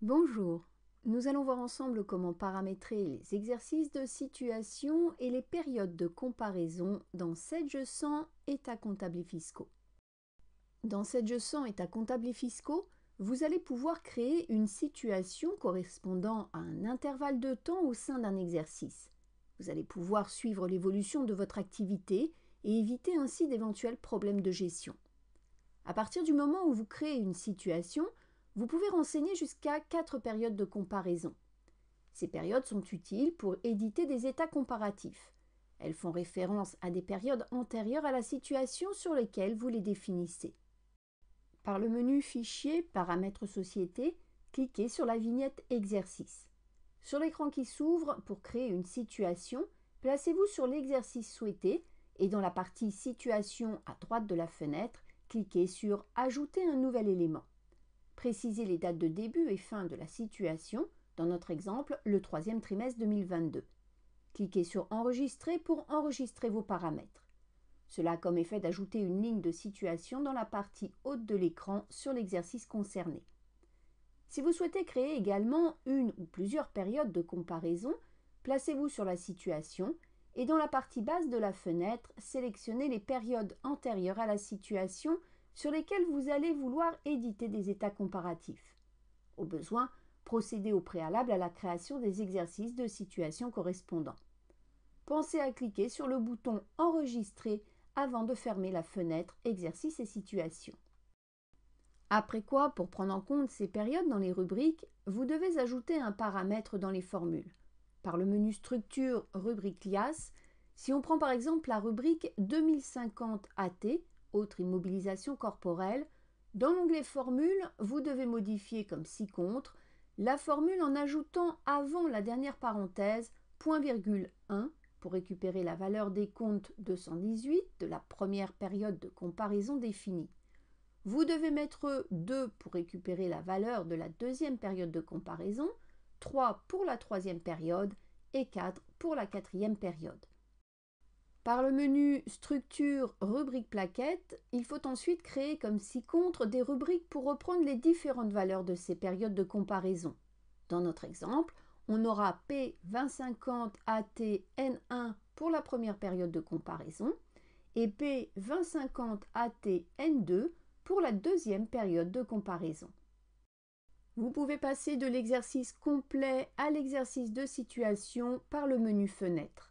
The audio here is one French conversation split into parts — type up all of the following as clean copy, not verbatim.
Bonjour, nous allons voir ensemble comment paramétrer les exercices de situation et les périodes de comparaison dans 7G100 états comptables et fiscaux. Dans 7G100 états comptables et fiscaux, vous allez pouvoir créer une situation correspondant à un intervalle de temps au sein d'un exercice. Vous allez pouvoir suivre l'évolution de votre activité et éviter ainsi d'éventuels problèmes de gestion. À partir du moment où vous créez une situation, vous pouvez renseigner jusqu'à 4 périodes de comparaison. Ces périodes sont utiles pour éditer des états comparatifs. Elles font référence à des périodes antérieures à la situation sur lesquelles vous les définissez. Par le menu Fichier, Paramètres Société, cliquez sur la vignette Exercice. Sur l'écran qui s'ouvre, pour créer une situation, placez-vous sur l'exercice souhaité et dans la partie Situation à droite de la fenêtre, cliquez sur Ajouter un nouvel élément. Précisez les dates de début et fin de la situation, dans notre exemple, le 3e trimestre 2022. Cliquez sur Enregistrer pour enregistrer vos paramètres. Cela a comme effet d'ajouter une ligne de situation dans la partie haute de l'écran sur l'exercice concerné. Si vous souhaitez créer également une ou plusieurs périodes de comparaison, placez-vous sur la situation et dans la partie basse de la fenêtre, sélectionnez les périodes antérieures à la situation sur lesquelles vous allez vouloir éditer des états comparatifs. Au besoin, procédez au préalable à la création des exercices de situation correspondants. Pensez à cliquer sur le bouton « Enregistrer » avant de fermer la fenêtre « Exercices et situations ». Après quoi, pour prendre en compte ces périodes dans les rubriques, vous devez ajouter un paramètre dans les formules. Par le menu Structure, rubrique LIAS, si on prend par exemple la rubrique 2050 AT, Autre immobilisation corporelle, dans l'onglet Formules, vous devez modifier comme ci-contre la formule en ajoutant avant la dernière parenthèse .1 pour récupérer la valeur des comptes 218 de la première période de comparaison définie. Vous devez mettre 2 pour récupérer la valeur de la deuxième période de comparaison, 3 pour la troisième période et 4 pour la quatrième période. Par le menu Structure, rubrique plaquette, il faut ensuite créer comme ci-contre des rubriques pour reprendre les différentes valeurs de ces périodes de comparaison. Dans notre exemple, on aura P2050 AT-N1 pour la première période de comparaison et P2050 AT-N2 pour la deuxième période de comparaison. Vous pouvez passer de l'exercice complet à l'exercice de situation par le menu Fenêtre.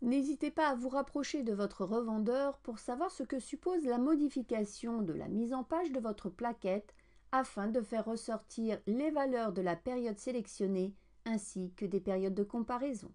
N'hésitez pas à vous rapprocher de votre revendeur pour savoir ce que suppose la modification de la mise en page de votre plaquette afin de faire ressortir les valeurs de la période sélectionnée ainsi que des périodes de comparaison.